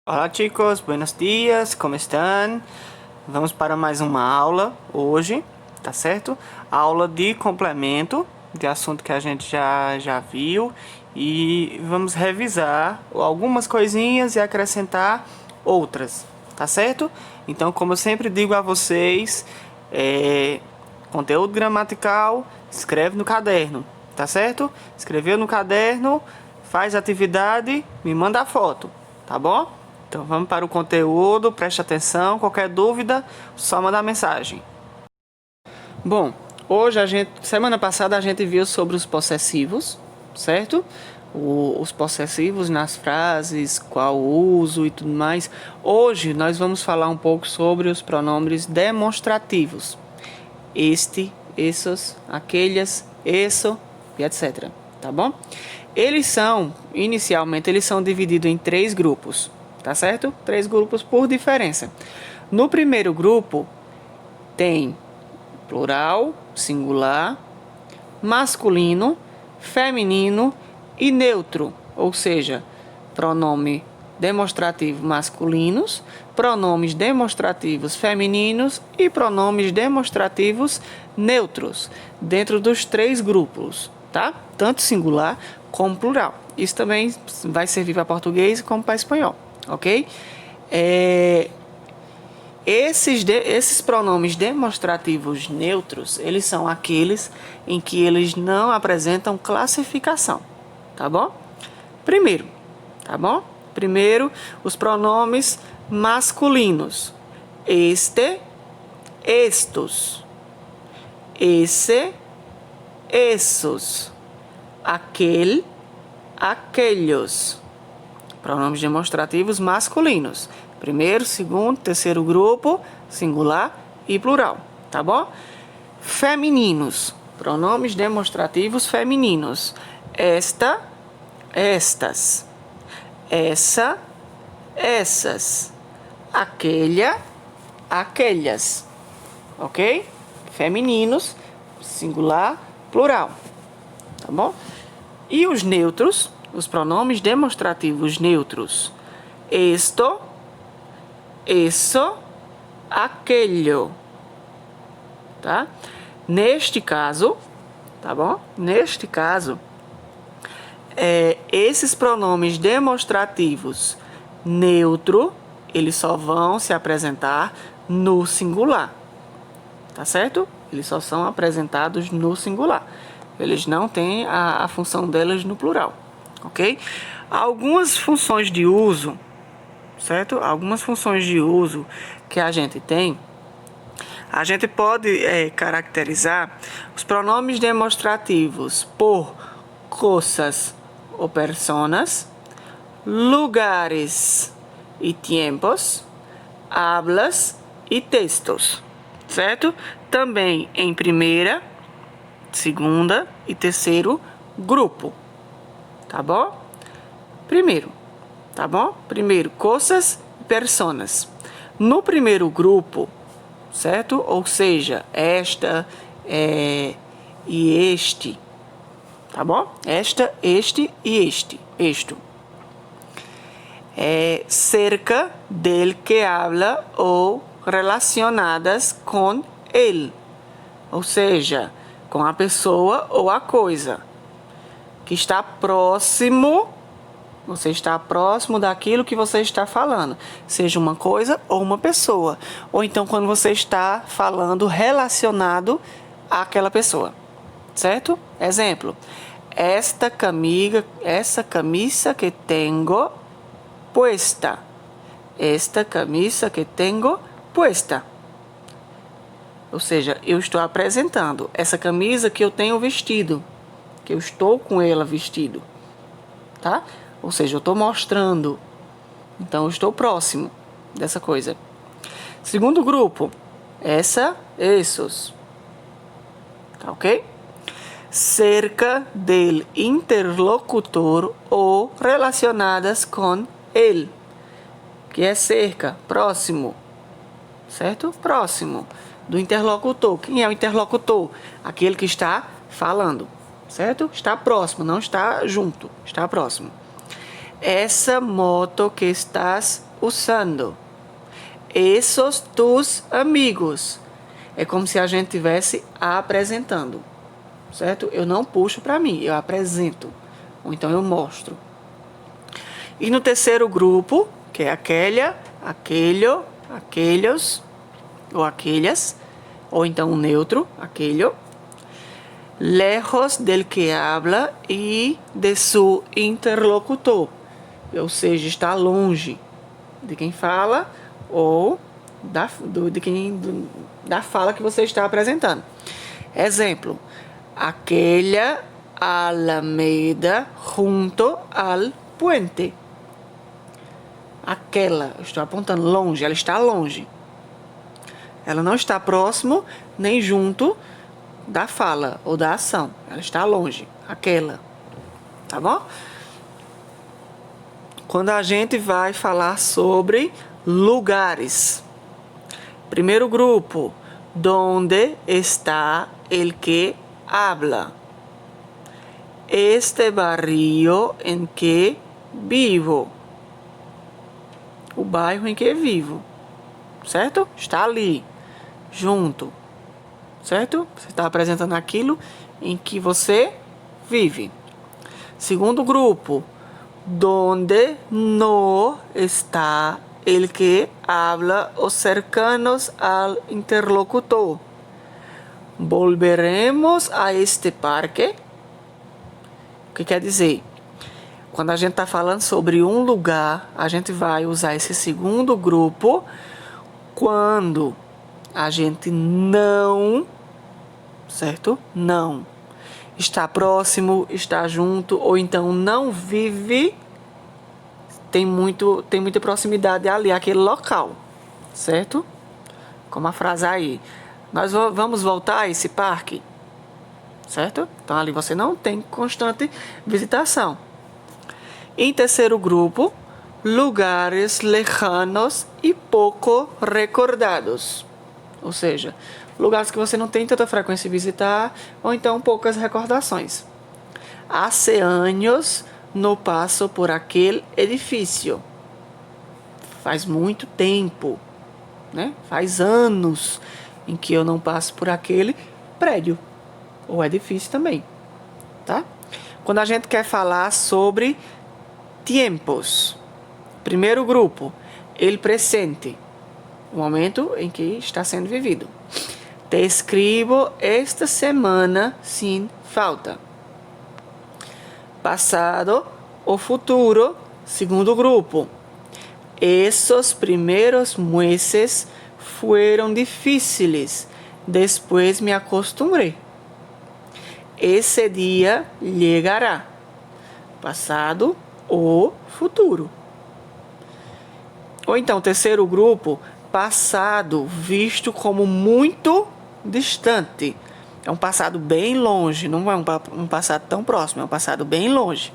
Olá chicos, buenos dias, como estão? Vamos para mais uma aula hoje, tá certo? Aula de complemento de assunto que a gente já viu e vamos revisar algumas coisinhas e acrescentar outras, tá certo? Então, como eu sempre digo a vocês, conteúdo gramatical, escreve no caderno, tá certo? Escreveu no caderno, faz atividade, me manda a foto, tá bom? Então vamos para o conteúdo, preste atenção, qualquer dúvida, só mandar mensagem. Bom, semana passada a gente viu sobre os possessivos, certo? Os possessivos nas frases, qual uso e tudo mais. Hoje nós vamos falar um pouco sobre os pronomes demonstrativos. Este, esses, aqueles, isso e etc. Tá bom? Inicialmente, eles são divididos em 3 grupos. Tá certo? 3 grupos por diferença. No primeiro grupo tem plural, singular, masculino, feminino e neutro, ou seja, pronome demonstrativo masculinos, pronomes demonstrativos femininos e pronomes demonstrativos neutros, dentro dos 3 grupos, tá? Tanto singular como plural. Isso também vai servir para português como para espanhol. Ok? Esses pronomes demonstrativos neutros, eles são aqueles em que eles não apresentam classificação, tá bom? Primeiro, os pronomes masculinos. Este, estos. Esse, essos. Aquele, aquellos. Pronomes demonstrativos masculinos. Primeiro, segundo, terceiro grupo, singular e plural, tá bom? Femininos. Pronomes demonstrativos femininos. Esta, estas. Essa, essas. Aquele, aquellas. Ok? Femininos, singular, plural. Tá bom? E os neutros, os pronomes demonstrativos neutros. Esto, isso, aquello. Tá? Neste caso, tá bom? Neste caso, esses pronomes demonstrativos neutro, eles só vão se apresentar no singular. Tá certo? Eles só são apresentados no singular. Eles não têm a função deles no plural. Ok? Algumas funções de uso, certo? Algumas funções de uso que a gente tem, a gente pode caracterizar os pronomes demonstrativos por coisas ou personas, lugares e tempos, hablas e textos, certo? Também em primeira, segunda e terceiro grupo. Tá bom? Primeiro, tá bom? Primeiro, coisas e personas. No primeiro grupo, certo? Ou seja, esta, e este, tá bom? Esta, este e este, esto. Cerca del que habla ou relacionadas com ele. Ou seja, com a pessoa ou a coisa. Que está próximo, você está próximo daquilo que você está falando, seja uma coisa ou uma pessoa, ou então quando você está falando relacionado àquela pessoa, certo? Exemplo, essa camisa que tenho puesta, esta camisa que tenho puesta. Ou seja, eu estou apresentando essa camisa que eu tenho vestido, que eu estou com ela vestido, tá? Ou seja, eu estou mostrando. Então, eu estou próximo dessa coisa. Segundo grupo, esses. Tá ok? Cerca del interlocutor ou relacionadas com ele. Que é cerca, próximo. Certo? Próximo do interlocutor. Quem é o interlocutor? Aquele que está falando. Certo? Está próximo, não está junto, está próximo. Essa moto que estás usando? Esos tus amigos. É como se a gente estivesse apresentando, certo? Eu não puxo para mim, eu apresento. Ou então eu mostro. E no terceiro grupo, que é aquela, aquello, aquellos, ou aquellas, ou então o neutro, aquello, lejos del que habla e de su interlocutor. Ou seja, está longe de quem fala ou da fala que você está apresentando. Exemplo, aquela alameda junto al puente. Aquela, eu estou apontando longe, ela está longe. Ela não está próximo nem junto da fala ou da ação. Ela está longe, aquela. Tá bom? Quando a gente vai falar sobre lugares. Primeiro grupo, ¿dónde está el que habla? Este barrio en que vivo. O bairro em que vivo. Certo? Está ali, junto. Certo? Você está apresentando aquilo em que você vive. Segundo grupo, ¿dónde no está el que habla o cercanos al interlocutor? Volveremos a este parque? O que quer dizer? Quando a gente está falando sobre um lugar, a gente vai usar esse segundo grupo quando a gente não, certo? Não está próximo, está junto, ou então não vive, tem muita proximidade ali, aquele local, certo? Como a frase aí, nós vamos voltar a esse parque, certo? Então ali você não tem constante visitação. Em terceiro grupo, lugares lejanos e pouco recordados, ou seja, lugares que você não tem tanta frequência de visitar, ou então poucas recordações. Hace años no passo por aquele edifício. Faz muito tempo, né? Faz anos em que eu não passo por aquele prédio, ou edifício também, tá? Quando a gente quer falar sobre tiempos, primeiro grupo, el presente, o momento em que está sendo vivido. Te escribo esta semana sin falta. Passado o futuro, segundo grupo. Esos primeros meses fueron difíciles. Después me acostumbré. Esse dia llegará. Passado ou futuro. Ou então, terceiro grupo, passado visto como muito distante. É um passado bem longe, não é um passado tão próximo, é um passado bem longe.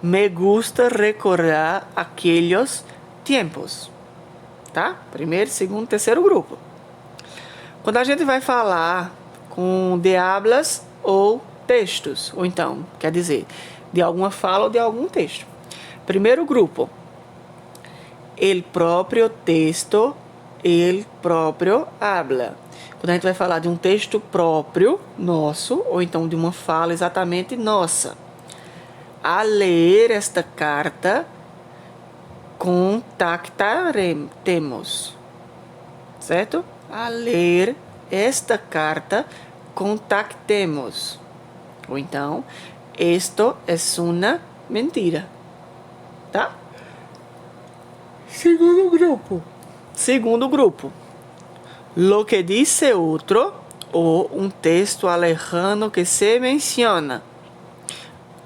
Me gusta recordar aqueles tempos. Tá? Primeiro, segundo, terceiro grupo. Quando a gente vai falar com de hablas ou textos, ou então, quer dizer, de alguma fala ou de algum texto. Primeiro grupo, el próprio texto, el próprio habla. Quando a gente vai falar de um texto próprio, nosso, ou então de uma fala exatamente nossa. A ler esta carta, contactaremos. Certo? A ler esta carta, contactemos. Ou então, esto es una mentira. Tá? Segundo grupo. Lo que dice otro, ou um texto alejano que se menciona.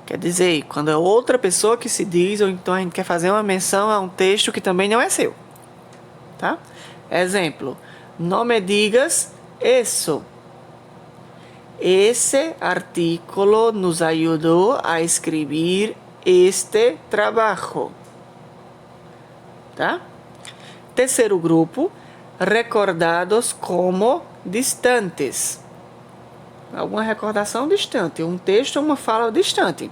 Quer dizer, quando é outra pessoa que se diz, ou então a gente quer fazer uma menção a um texto que também não é seu. Tá? Exemplo, no me digas eso. Esse artículo nos ajudou a escrever este trabalho. Tá? Terceiro grupo, recordados como distantes. Alguma recordação distante, um texto ou uma fala distante.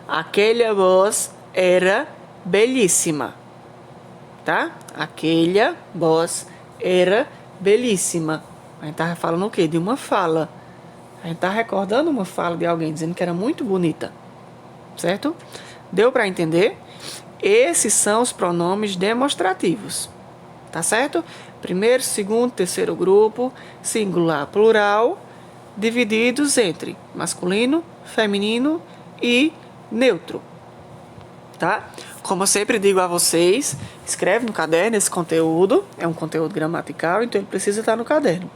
Aquela voz era belíssima. tá? Aquela voz era belíssima. A gente tava falando o quê? De uma fala. A gente tá recordando uma fala de alguém dizendo que era muito bonita. Certo? Deu para entender? Esses são os pronomes demonstrativos. Tá certo? Primeiro, segundo, terceiro grupo, singular, plural, divididos entre masculino, feminino e neutro. Tá? Como eu sempre digo a vocês, escreve no caderno esse conteúdo, é um conteúdo gramatical, então ele precisa estar no caderno.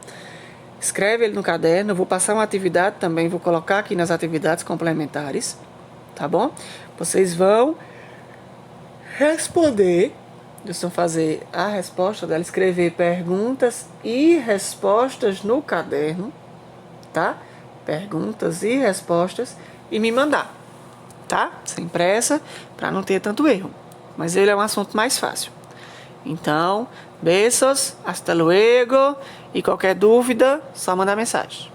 Escreve ele no caderno, eu vou passar uma atividade também, vou colocar aqui nas atividades complementares, tá bom? Vocês vão responder, vocês vão fazer a resposta dela, escrever perguntas e respostas no caderno, tá? Perguntas e respostas e me mandar, tá? Sem pressa, para não ter tanto erro. Mas ele é um assunto mais fácil. Então, beijos, hasta luego, e qualquer dúvida, só mandar mensagem.